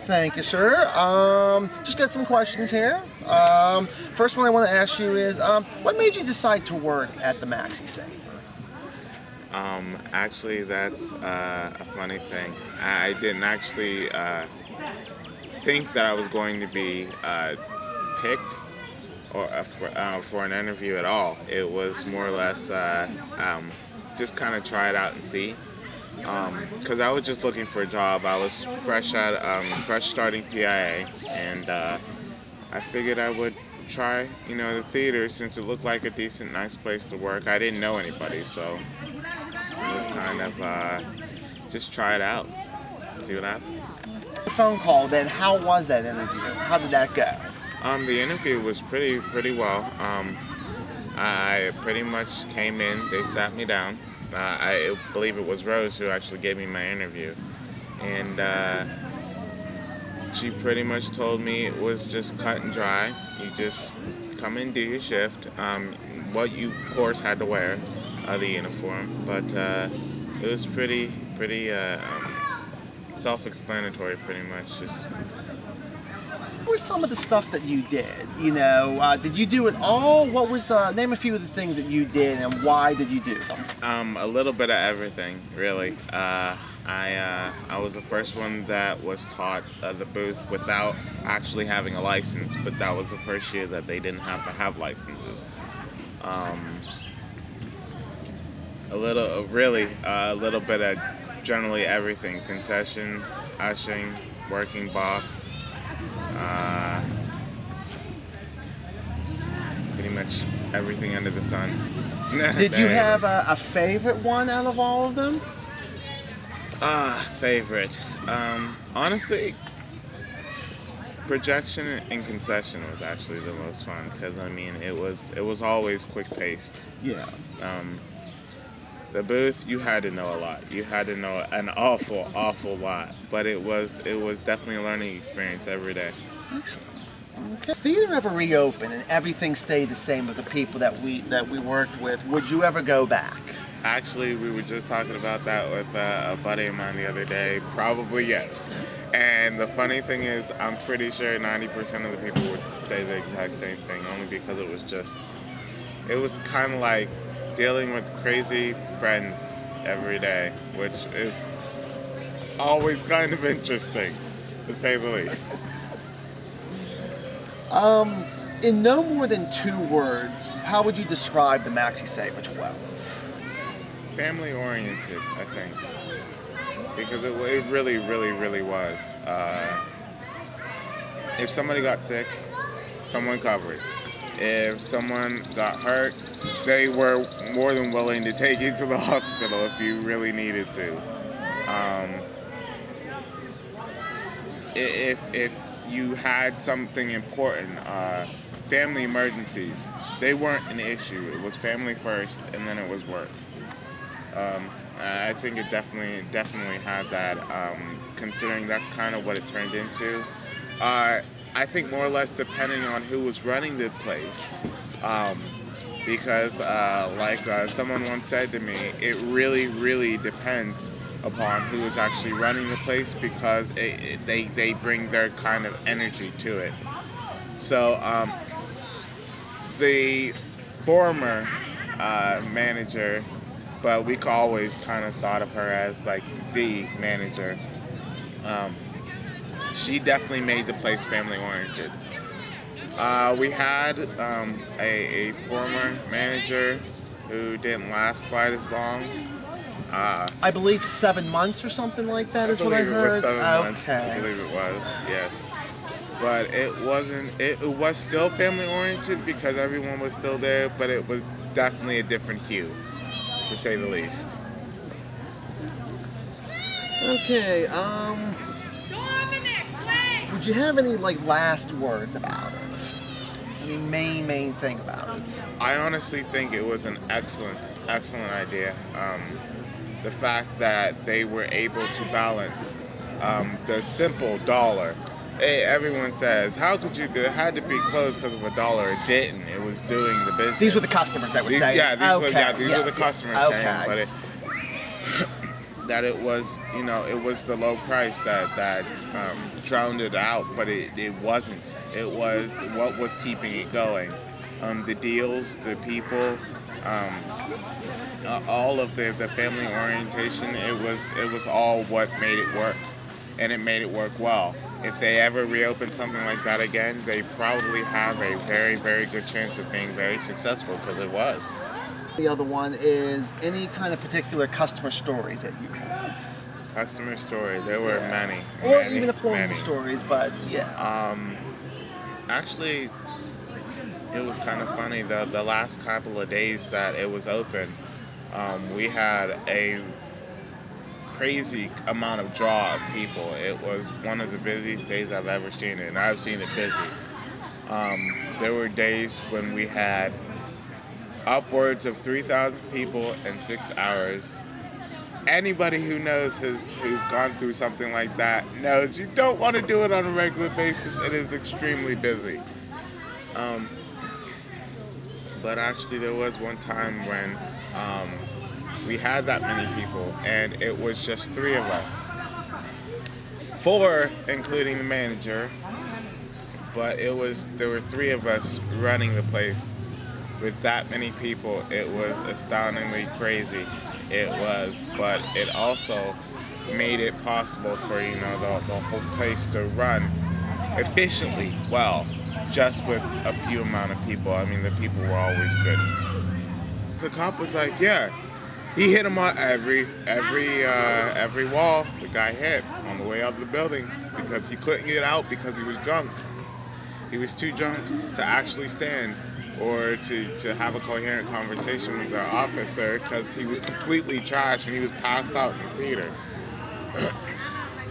Thank you, sir. Just got some questions here. First one I want to ask you is, what made you decide to work at the Maxi safe? Actually, that's a funny thing. I didn't actually think that I was going to be picked or for an interview at all. It was more or less just kind of try it out and see. Because I was just looking for a job. I was fresh starting PIA, and I figured I would try, the theater since it looked like a decent, nice place to work. I didn't know anybody, so it was kind of just try it out, see what happens. The phone call, then how was that interview? How did that go? The interview was pretty well. I pretty much came in. They sat me down. I believe it was Rose who actually gave me my interview, and she pretty much told me it was just cut and dry. You just come in, do your shift. What you, of course, had to wear the uniform, but it was pretty self-explanatory, pretty much. Just What was some of the stuff that you did? Did you do it all? What was name a few of the things that you did, and why did you do them? a little bit of everything, really. I was the first one that was taught the booth without actually having a license, but that was the first year that they didn't have to have licenses. A little bit of generally everything: concession, ushing, working box. Pretty much everything under the sun. Did you have a favorite one out of all of them? Favorite. Honestly, projection and concession was actually the most fun because it was always quick paced. Yeah. The booth, you had to know a lot. You had to know an awful lot. But it was definitely a learning experience every day. Excellent. Okay. If theater ever reopened and everything stayed the same with the people that we worked with, would you ever go back? Actually, we were just talking about that with a buddy of mine the other day. Probably yes. And the funny thing is, I'm pretty sure 90% of the people would say the exact same thing, only because it was kind of like dealing with crazy friends every day, which is always kind of interesting, to say the least. In no more than 2 words, how would you describe the Maxi Safe at 12? Family oriented, I think, because it really was. If somebody got sick, someone covered. If someone got hurt, they were more than willing to take you to the hospital if you really needed to. If you had something important, family emergencies, they weren't an issue. It was family first, and then it was work. I think it definitely had that, considering that's kind of what it turned into. I think more or less depending on who was running the place, because someone once said to me, it really depends upon who is actually running the place, because they bring their kind of energy to it. So the former manager, but we always kind of thought of her as like the manager, she definitely made the place family oriented. We had a former manager who didn't last quite as long. I believe 7 months or something like that is what I heard. It was 7 months. Okay. I believe it was, yes. But it wasn't. It was still family oriented because everyone was still there, but it was definitely a different hue, to say the least. Okay. Would you have any last words about it? Any main thing about it? I honestly think it was an excellent idea. The fact that they were able to balance the simple dollar. Hey, everyone says, how could you, it had to be closed because of $1. It didn't. It was doing the business. These were the customers that were saying. Yeah, these were the customers saying. But that it was, it was the low price that drowned it out, but it wasn't. It was what was keeping it going. The deals, the people, all of the family orientation. It was all what made it work, and it made it work well. If they ever reopen something like that again, they probably have a very, very good chance of being very successful, because it was. The other one is any kind of particular customer stories that you have. Customer story. There were many. Or many, even employee many. stories, but yeah. Actually, it was kind of funny. The last couple of days that it was open, we had a crazy amount of draw of people. It was one of the busiest days I've ever seen it, and I've seen it busy. There were days when we had upwards of 3,000 people in 6 hours. Anybody who knows who's gone through something like that knows you don't want to do it on a regular basis. It is extremely busy. But actually, there was one time when we had that many people, and it was just 3 of us. 4, including the manager, but there were 3 of us running the place. With that many people, it was astoundingly crazy. It was, but it also made it possible for, the whole place to run efficiently well, just with a few amount of people. I mean, the people were always good. The cop was like, yeah, he hit him on every wall the guy hit on the way out of the building, because he couldn't get out because he was drunk. He was too drunk to actually stand or to have a coherent conversation with the officer, because he was completely trashed and he was passed out in the theater.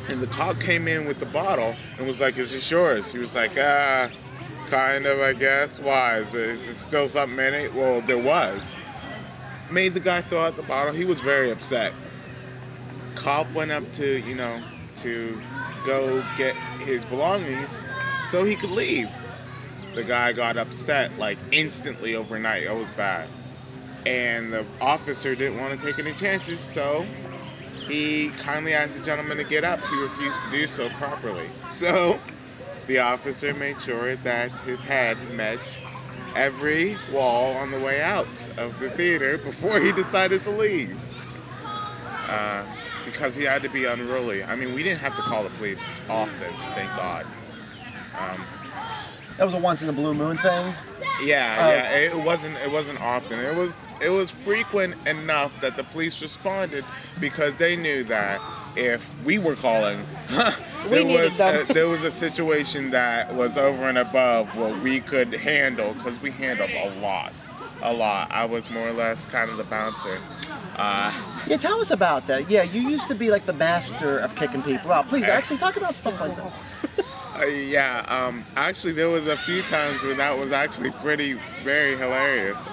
And the cop came in with the bottle and was like, is this yours? He was like, kind of, I guess. Why? Is there still something in it? Well, there was. Made the guy throw out the bottle. He was very upset. Cop went up to go get his belongings so he could leave. The guy got upset like instantly overnight. It was bad. And the officer didn't want to take any chances, so he kindly asked the gentleman to get up. He refused to do so properly. So the officer made sure that his head met every wall on the way out of the theater before he decided to leave. Because he had to be unruly. I mean, we didn't have to call the police often, thank God. That was a once in a blue moon thing? Yeah. It wasn't often. It was frequent enough that the police responded, because they knew that if we were calling, there was a situation that was over and above what we could handle, because we handled a lot. I was more or less kind of the bouncer. Yeah, tell us about that. Yeah, you used to be like the master of kicking people out. Please, actually talk about stuff like that. Actually, there was a few times when that was actually very hilarious.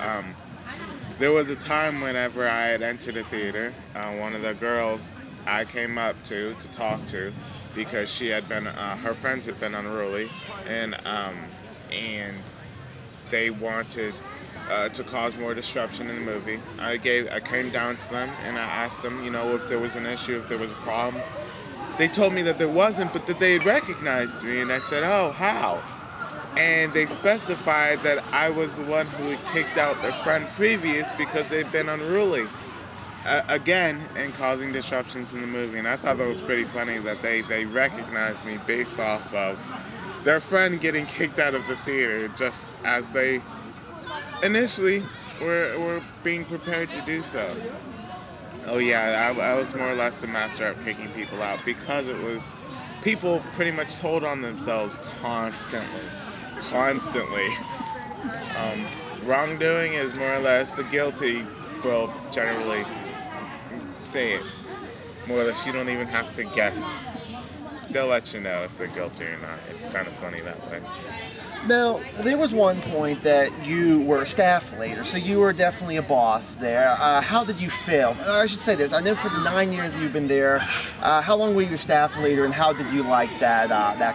There was a time whenever I had entered a theater, one of the girls I came up to talk to, because she had been, her friends had been unruly, and they wanted to cause more disruption in the movie. I came down to them and I asked them, if there was an issue, if there was a problem. They told me that there wasn't, but that they had recognized me, and I said, oh, how? And they specified that I was the one who had kicked out their friend previous because they'd been unruly again and causing disruptions in the movie. And I thought that was pretty funny that they recognized me based off of their friend getting kicked out of the theater, just as they initially were being prepared to do so. Oh yeah, I was more or less the master of kicking people out, because it was, people pretty much told on themselves constantly. Wrongdoing is more or less the guilty will generally say it. More or less, you don't even have to guess. They'll let you know if they're guilty or not. It's kind of funny that way. Now, there was one point that you were a staff leader, so you were definitely a boss there. How did you feel? I should say this, I know for the 9 years you've been there, how long were you a staff leader, and how did you like that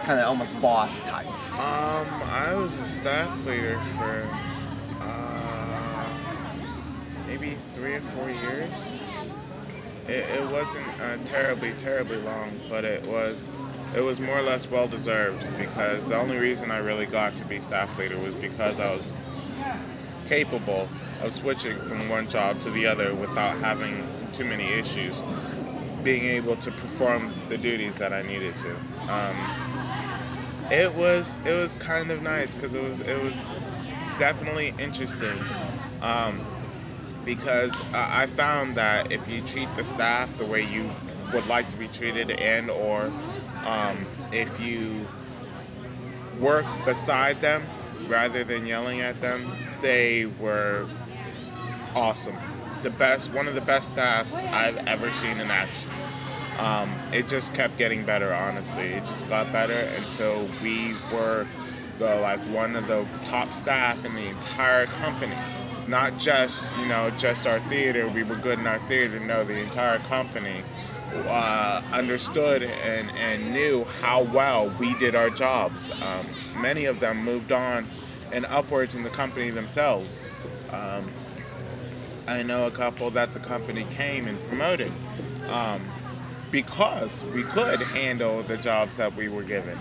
kind of almost boss type? I was a staff leader for maybe 3 or 4 years. it wasn't terribly long, but it was more or less well deserved because the only reason I really got to be staff leader was because I was capable of switching from one job to the other without having too many issues, being able to perform the duties that I needed to. It was kind of nice because it was definitely interesting. Um, because I found that if you treat the staff the way you would like to be treated, and or if you work beside them rather than yelling at them, they were awesome. One of the best staffs I've ever seen in action. It just kept getting better, honestly. It just got better until we were one of the top staff in the entire company. Not just, just our theater. We were good in our theater. No, the entire company understood and knew how well we did our jobs. Many of them moved on and upwards in the company themselves. Um, I know a couple that the company came and promoted, because we could handle the jobs that we were given.